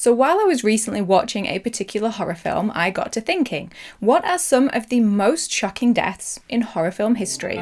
So while I was recently watching a particular horror film, I got to thinking, what are some of the most shocking deaths in horror film history?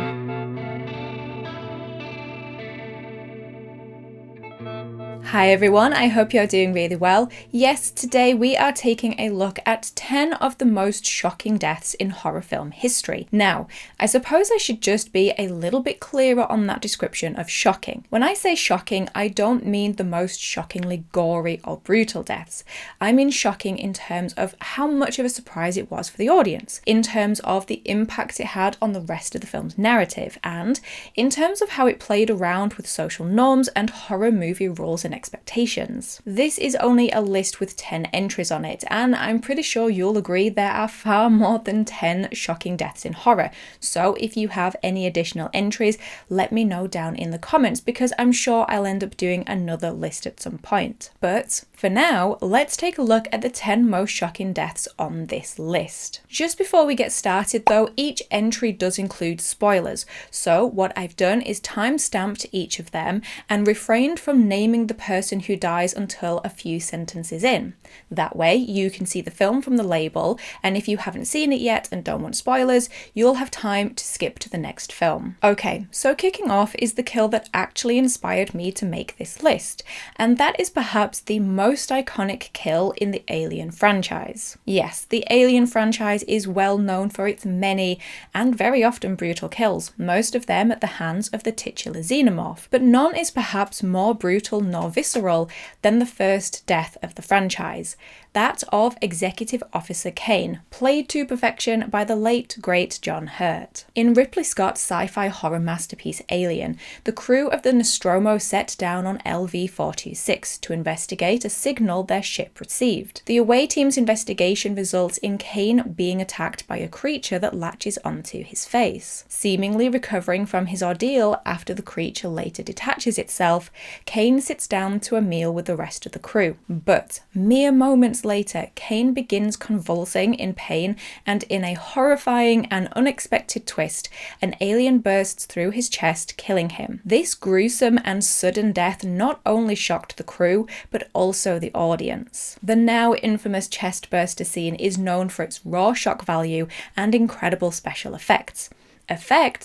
Hi everyone, I hope you're doing really well. Yes, today we are taking a look at 10 of the most shocking deaths in horror film history. Now, I suppose I should just be a little bit clearer on that description of shocking. When I say shocking, I don't mean the most shockingly gory or brutal deaths. I mean shocking in terms of how much of a surprise it was for the audience, in terms of the impact it had on the rest of the film's narrative, and in terms of how it played around with social norms and horror movie rules and expectations. This is only a list with 10 entries on it, and I'm pretty sure you'll agree there are far more than 10 shocking deaths in horror. So if you have any additional entries, let me know down in the comments, because I'm sure I'll end up doing another list at some point. But for now, let's take a look at the 10 most shocking deaths on this list. Just before we get started though, each entry does include spoilers, so what I've done is time-stamped each of them and refrained from naming the person who dies until a few sentences in. That way you can see the film from the label, and if you haven't seen it yet and don't want spoilers, you'll have time to skip to the next film. Okay, so kicking off is the kill that actually inspired me to make this list, and that is perhaps the most iconic kill in the Alien franchise. Yes, the Alien franchise is well known for its many and very often brutal kills, most of them at the hands of the titular xenomorph, but none is perhaps more brutal nor visceral than the first death of the franchise, that of Executive Officer Kane, played to perfection by the late great John Hurt. In Ridley Scott's sci-fi horror masterpiece Alien, the crew of the Nostromo set down on LV-426 to investigate a signal their ship received. The away team's investigation results in Kane being attacked by a creature that latches onto his face. Seemingly recovering from his ordeal after the creature later detaches itself, Kane sits down to a meal with the rest of the crew. But mere moments later, Kane begins convulsing in pain, and in a horrifying and unexpected twist, an alien bursts through his chest, killing him. This gruesome and sudden death not only shocked the crew, but also the audience. The now infamous chest burster scene is known for its raw shock value and incredible special effects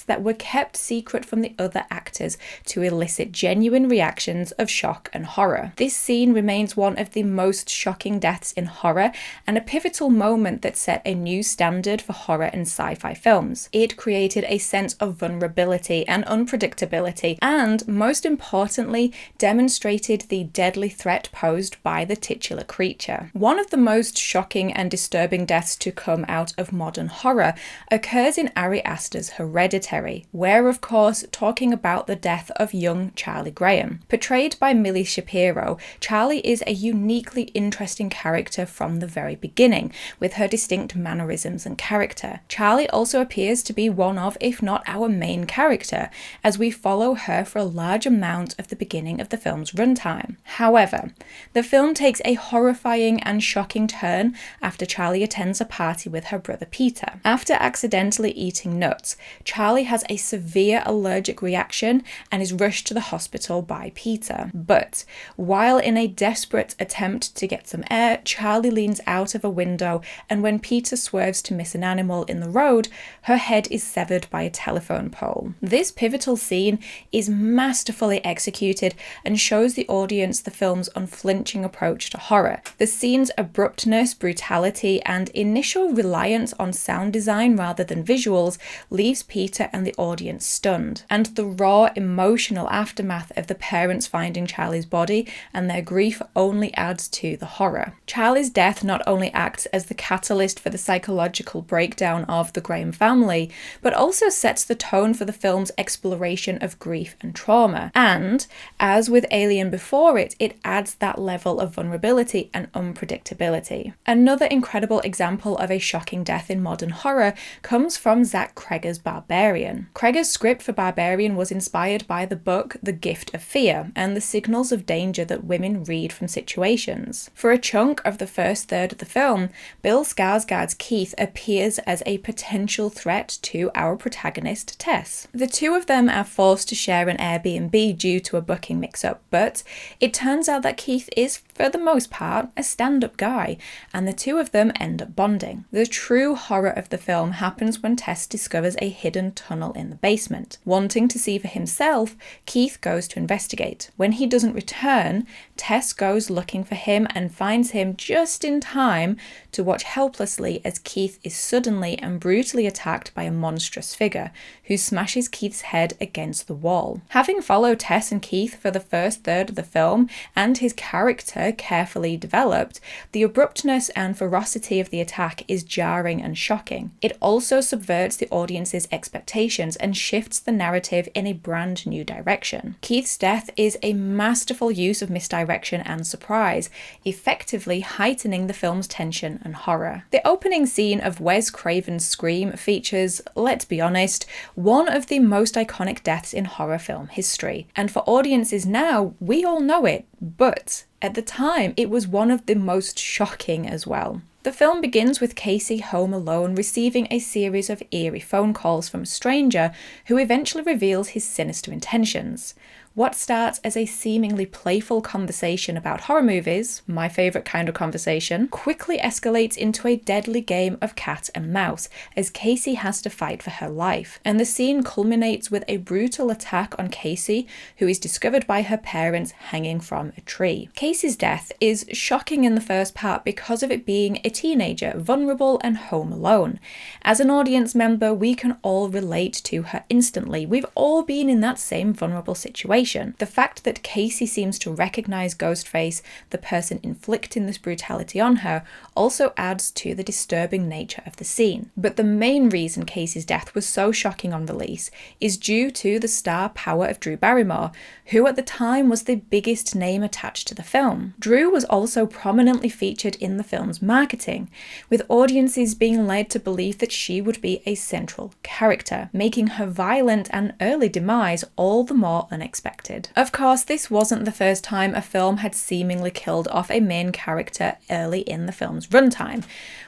that were kept secret from the other actors to elicit genuine reactions of shock and horror. This scene remains one of the most shocking deaths in horror and a pivotal moment that set a new standard for horror and sci-fi films. It created a sense of vulnerability and unpredictability, and most importantly, demonstrated the deadly threat posed by the titular creature. One of the most shocking and disturbing deaths to come out of modern horror occurs in Ari Aster's Hereditary, where of course talking about the death of young Charlie Graham. Portrayed by Millie Shapiro, Charlie is a uniquely interesting character from the very beginning, with her distinct mannerisms and character. Charlie also appears to be one of, if not our main character, as we follow her for a large amount of the beginning of the film's runtime. However, the film takes a horrifying and shocking turn after Charlie attends a party with her brother Peter. After accidentally eating nuts, Charlie has a severe allergic reaction and is rushed to the hospital by Peter. But while in a desperate attempt to get some air, Charlie leans out of a window, and when Peter swerves to miss an animal in the road, her head is severed by a telephone pole. This pivotal scene is masterfully executed and shows the audience the film's unflinching approach to horror. The scene's abruptness, brutality, and initial reliance on sound design rather than visuals leaves Peter and the audience stunned, and the raw emotional aftermath of the parents finding Charlie's body and their grief only adds to the horror. Charlie's death not only acts as the catalyst for the psychological breakdown of the Graham family, but also sets the tone for the film's exploration of grief and trauma, and, as with Alien before it, it adds that level of vulnerability and unpredictability. Another incredible example of a shocking death in modern horror comes from Zach Cregger's Barbarian. Cregger's script for Barbarian was inspired by the book The Gift of Fear and the signals of danger that women read from situations. For a chunk of the first third of the film, Bill Skarsgård's Keith appears as a potential threat to our protagonist Tess. The two of them are forced to share an Airbnb due to a booking mix-up, but it turns out that Keith is for the most part, a stand-up guy, and the two of them end up bonding. The true horror of the film happens when Tess discovers a hidden tunnel in the basement. Wanting to see for himself, Keith goes to investigate. When he doesn't return, Tess goes looking for him and finds him just in time to watch helplessly as Keith is suddenly and brutally attacked by a monstrous figure, who smashes Keith's head against the wall. Having followed Tess and Keith for the first third of the film, and his character carefully developed, the abruptness and ferocity of the attack is jarring and shocking. It also subverts the audience's expectations and shifts the narrative in a brand new direction. Keith's death is a masterful use of misdirection and surprise, effectively heightening the film's tension and horror. The opening scene of Wes Craven's Scream features, let's be honest, one of the most iconic deaths in horror film history. And for audiences now, we all know it, but at the time, it was one of the most shocking as well. The film begins with Casey home alone, receiving a series of eerie phone calls from a stranger who eventually reveals his sinister intentions. What starts as a seemingly playful conversation about horror movies, my favourite kind of conversation, quickly escalates into a deadly game of cat and mouse as Casey has to fight for her life. And the scene culminates with a brutal attack on Casey, who is discovered by her parents hanging from a tree. Casey's death is shocking in the first part because of it being a teenager, vulnerable and home alone. As an audience member, we can all relate to her instantly. We've all been in that same vulnerable situation. The fact that Casey seems to recognize Ghostface, the person inflicting this brutality on her, also adds to the disturbing nature of the scene. But the main reason Casey's death was so shocking on release is due to the star power of Drew Barrymore, who at the time was the biggest name attached to the film. Drew was also prominently featured in the film's marketing, with audiences being led to believe that she would be a central character, making her violent and early demise all the more unexpected. Of course, this wasn't the first time a film had seemingly killed off a main character early in the film's runtime.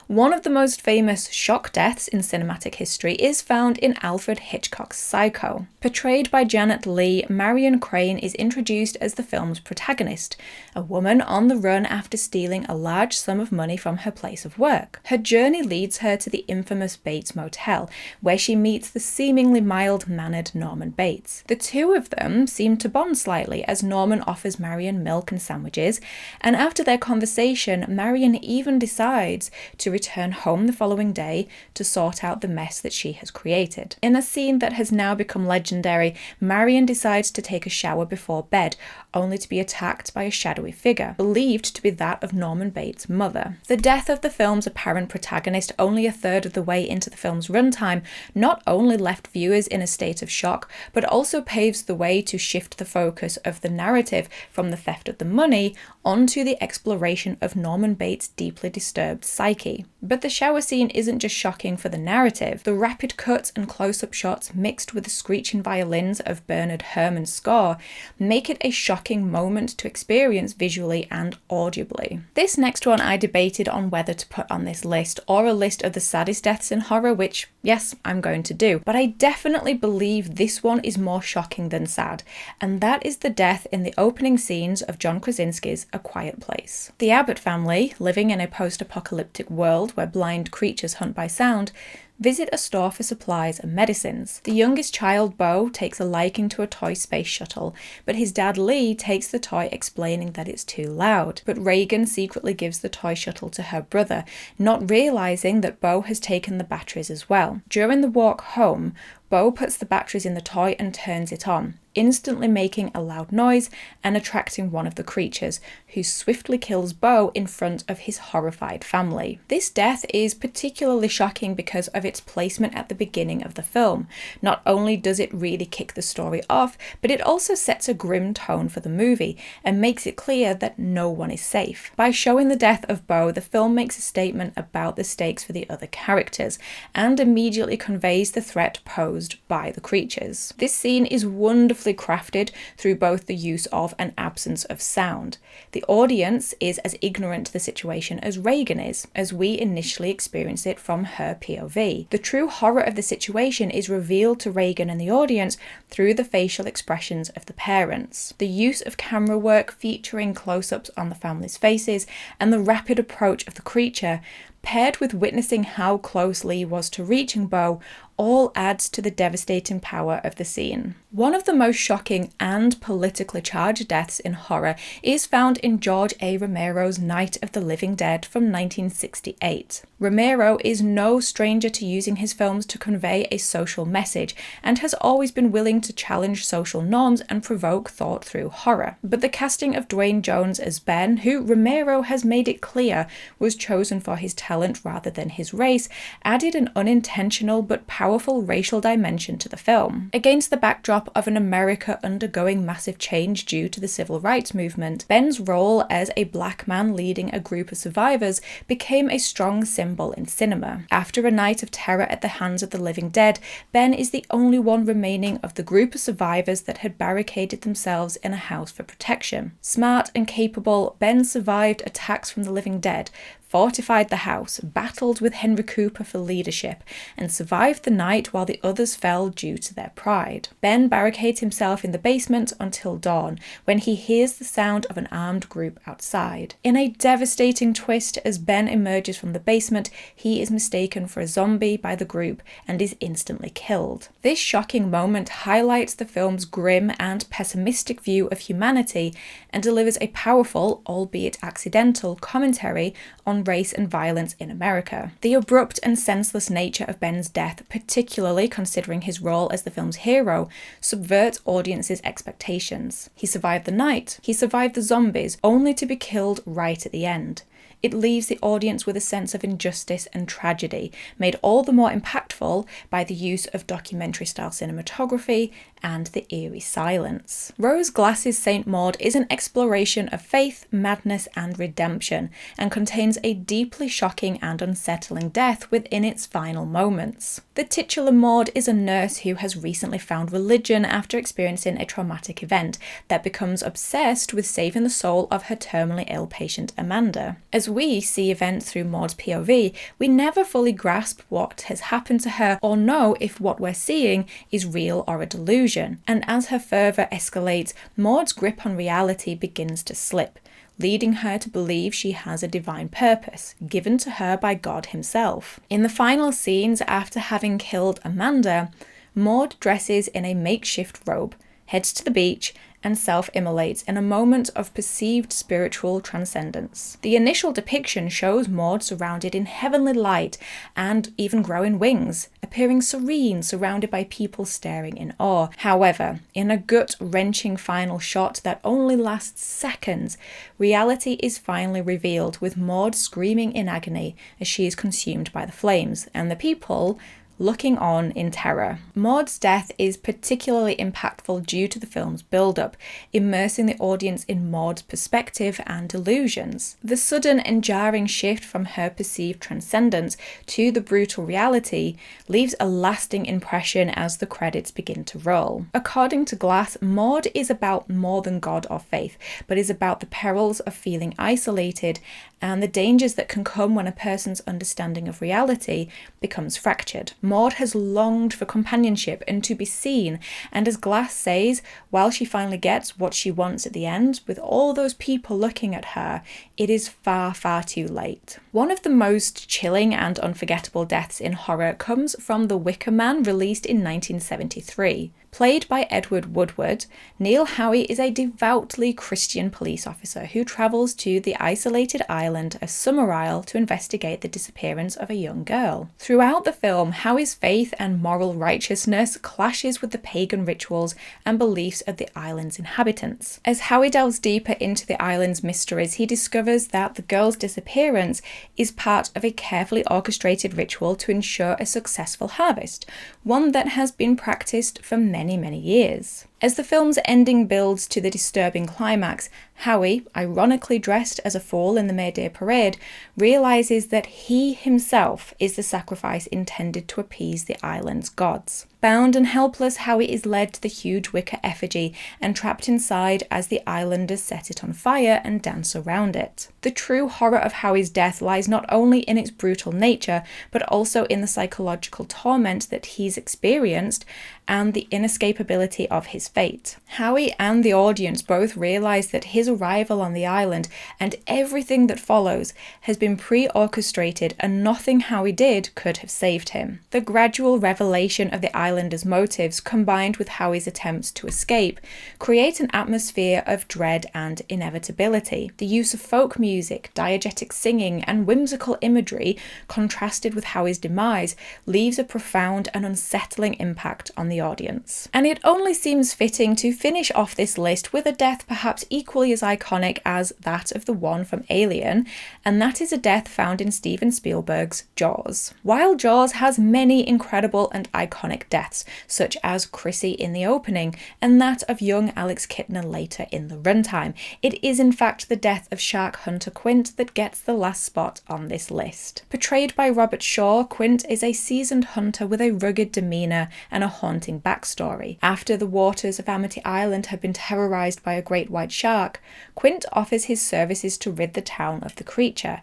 One of the most famous shock deaths in cinematic history is found in Alfred Hitchcock's Psycho. Portrayed by Janet Leigh, Marion Crane is introduced as the film's protagonist, a woman on the run after stealing a large sum of money from her place of work. Her journey leads her to the infamous Bates Motel, where she meets the seemingly mild-mannered Norman Bates. The two of them seem to bond slightly as Norman offers Marion milk and sandwiches, and after their conversation, Marion even decides to return home the following day to sort out the mess that she has created. In a scene that has now become legendary, Marion decides to take a shower before bed, only to be attacked by a shadowy figure, believed to be that of Norman Bates' mother. The death of the film's apparent protagonist only a third of the way into the film's runtime not only left viewers in a state of shock, but also paves the way to shift the focus of the narrative from the theft of the money onto the exploration of Norman Bates' deeply disturbed psyche. But the shower scene isn't just shocking for the narrative. The rapid cuts and close-up shots mixed with the screeching violins of Bernard Herrmann's score make it a shocking moment to experience visually and audibly. This next one I debated on whether to put on this list or a list of the saddest deaths in horror, which, yes, I'm going to do. But I definitely believe this one is more shocking than sad, and that is the death in the opening scenes of John Krasinski's A Quiet Place. The Abbott family, living in a post-apocalyptic world where blind creatures hunt by sound, visit a store for supplies and medicines. The youngest child, Beau, takes a liking to a toy space shuttle, but his dad Lee takes the toy explaining that it's too loud. But Reagan secretly gives the toy shuttle to her brother, not realizing that Beau has taken the batteries as well. During the walk home, Beau puts the batteries in the toy and turns it on, instantly making a loud noise and attracting one of the creatures, who swiftly kills Beau in front of his horrified family. This death is particularly shocking because of its placement at the beginning of the film. Not only does it really kick the story off, but it also sets a grim tone for the movie and makes it clear that no one is safe. By showing the death of Beau, the film makes a statement about the stakes for the other characters and immediately conveys the threat posed by the creatures. This scene is wonderfully beautifully crafted through both the use of and absence of sound. The audience is as ignorant to the situation as Regan is, as we initially experience it from her POV. The true horror of the situation is revealed to Regan and the audience through the facial expressions of the parents. The use of camera work featuring close-ups on the family's faces and the rapid approach of the creature, paired with witnessing how close Lee was to reaching Bo, all adds to the devastating power of the scene. One of the most shocking and politically charged deaths in horror is found in George A. Romero's Night of the Living Dead from 1968. Romero is no stranger to using his films to convey a social message and has always been willing to challenge social norms and provoke thought through horror. But the casting of Dwayne Jones as Ben, who Romero has made it clear was chosen for his talent rather than his race, added an unintentional but powerful racial dimension to the film. Against the backdrop of an America undergoing massive change due to the civil rights movement, Ben's role as a black man leading a group of survivors became a strong symbol in cinema. After a night of terror at the hands of the living dead, Ben is the only one remaining of the group of survivors that had barricaded themselves in a house for protection. Smart and capable, Ben survived attacks from the living dead, fortified the house, battled with Henry Cooper for leadership, and survived the night while the others fell due to their pride. Ben barricades himself in the basement until dawn, when he hears the sound of an armed group outside. In a devastating twist, as Ben emerges from the basement, he is mistaken for a zombie by the group and is instantly killed. This shocking moment highlights the film's grim and pessimistic view of humanity and delivers a powerful, albeit accidental, commentary on race and violence in America. The abrupt and senseless nature of Ben's death, particularly considering his role as the film's hero, subverts audiences' expectations. He survived the night, he survived the zombies, only to be killed right at the end. It leaves the audience with a sense of injustice and tragedy, made all the more impactful by the use of documentary-style cinematography and the eerie silence. Rose Glass's Saint Maud is an exploration of faith, madness, and redemption, and contains a deeply shocking and unsettling death within its final moments. The titular Maud is a nurse who has recently found religion after experiencing a traumatic event that becomes obsessed with saving the soul of her terminally ill patient Amanda. As we see events through Maud's POV, we never fully grasp what has happened to her or know if what we're seeing is real or a delusion. And as her fervour escalates, Maud's grip on reality begins to slip, leading her to believe she has a divine purpose, given to her by God himself. In the final scenes, after having killed Amanda, Maud dresses in a makeshift robe, heads to the beach, and self-immolates in a moment of perceived spiritual transcendence. The initial depiction shows Maud surrounded in heavenly light and even growing wings, appearing serene, surrounded by people staring in awe. However, in a gut-wrenching final shot that only lasts seconds, reality is finally revealed, with Maud screaming in agony as she is consumed by the flames, and the people looking on in terror. Maud's death is particularly impactful due to the film's build-up, immersing the audience in Maud's perspective and delusions. The sudden and jarring shift from her perceived transcendence to the brutal reality leaves a lasting impression as the credits begin to roll. According to Glass, Maud is about more than God or faith, but is about the perils of feeling isolated and the dangers that can come when a person's understanding of reality becomes fractured. Maud has longed for companionship and to be seen, and as Glass says, while she finally gets what she wants at the end, with all those people looking at her, it is far, far too late. One of the most chilling and unforgettable deaths in horror comes from The Wicker Man, released in 1973. Played by Edward Woodward, Neil Howie is a devoutly Christian police officer who travels to the isolated island of Summerisle to investigate the disappearance of a young girl. Throughout the film, Howie's faith and moral righteousness clashes with the pagan rituals and beliefs of the island's inhabitants. As Howie delves deeper into the island's mysteries, he discovers that the girl's disappearance is part of a carefully orchestrated ritual to ensure a successful harvest, one that has been practiced for many years. As the film's ending builds to the disturbing climax, Howie, ironically dressed as a fool in the May Day parade, realizes that he himself is the sacrifice intended to appease the island's gods. Bound and helpless, Howie is led to the huge wicker effigy and trapped inside as the islanders set it on fire and dance around it. The true horror of Howie's death lies not only in its brutal nature, but also in the psychological torment that he's experienced and the inescapability of his fate. Howie and the audience both realize that his arrival on the island and everything that follows has been pre-orchestrated and nothing Howie did could have saved him. The gradual revelation of the islanders' motives, combined with Howie's attempts to escape, create an atmosphere of dread and inevitability. The use of folk music, diegetic singing, and whimsical imagery, contrasted with Howie's demise, leaves a profound and unsettling impact on the audience. And it only seems fitting to finish off this list with a death perhaps equally as iconic as that of the one from Alien, and that is a death found in Steven Spielberg's Jaws. While Jaws has many incredible and iconic deaths, such as Chrissy in the opening and that of young Alex Kintner later in the runtime, it is in fact the death of shark hunter Quint that gets the last spot on this list. Portrayed by Robert Shaw, Quint is a seasoned hunter with a rugged demeanour and a haunting backstory. After the waters of Amity Island have been terrorised by a great white shark, Quint offers his services to rid the town of the creature,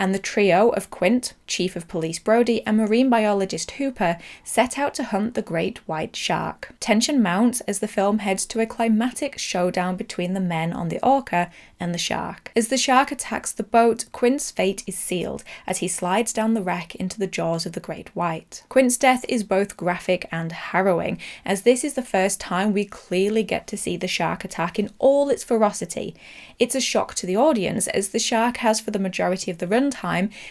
and the trio of Quint, Chief of Police Brody, and marine biologist Hooper set out to hunt the great white shark. Tension mounts as the film heads to a climatic showdown between the men on the Orca and the shark. As the shark attacks the boat, Quint's fate is sealed as he slides down the wreck into the jaws of the great white. Quint's death is both graphic and harrowing, as this is the first time we clearly get to see the shark attack in all its ferocity. It's a shock to the audience, as the shark has for the majority of the runtime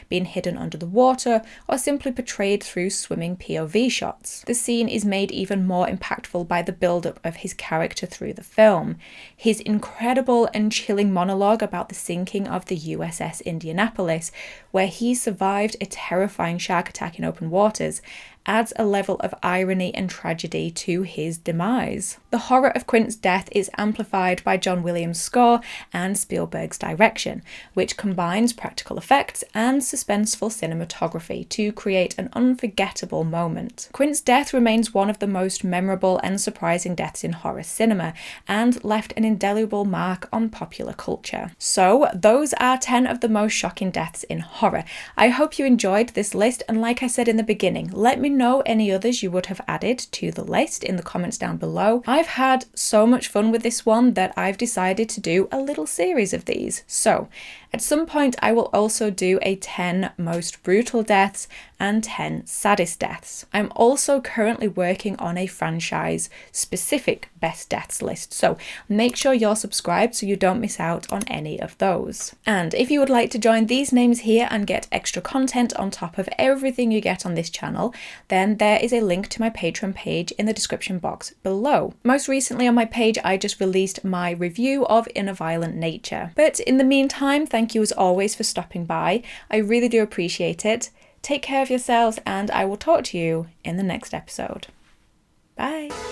been hidden under the water or simply portrayed through swimming POV shots. The scene is made even more impactful by the build-up of his character through the film. His incredible and chilling monologue about the sinking of the USS Indianapolis, where he survived a terrifying shark attack in open waters, adds a level of irony and tragedy to his demise. The horror of Quint's death is amplified by John Williams' score and Spielberg's direction, which combines practical effects and suspenseful cinematography to create an unforgettable moment. Quint's death remains one of the most memorable and surprising deaths in horror cinema, and left an indelible mark on popular culture. So, those are 10 of the most shocking deaths in horror. I hope you enjoyed this list, and like I said in the beginning, let me know any others you would have added to the list in the comments down below. I've had so much fun with this one that I've decided to do a little series of these. So at some point I will also do a 10 most brutal deaths and 10 saddest deaths. I'm also currently working on a franchise specific best deaths list, so make sure you're subscribed so you don't miss out on any of those. And if you would like to join these names here and get extra content on top of everything you get on this channel, then there is a link to my Patreon page in the description box below. Most recently on my page I just released my review of In a Violent Nature. But in the meantime, thank you as always for stopping by. I really do appreciate it. Take care of yourselves, and I will talk to you in the next episode. Bye!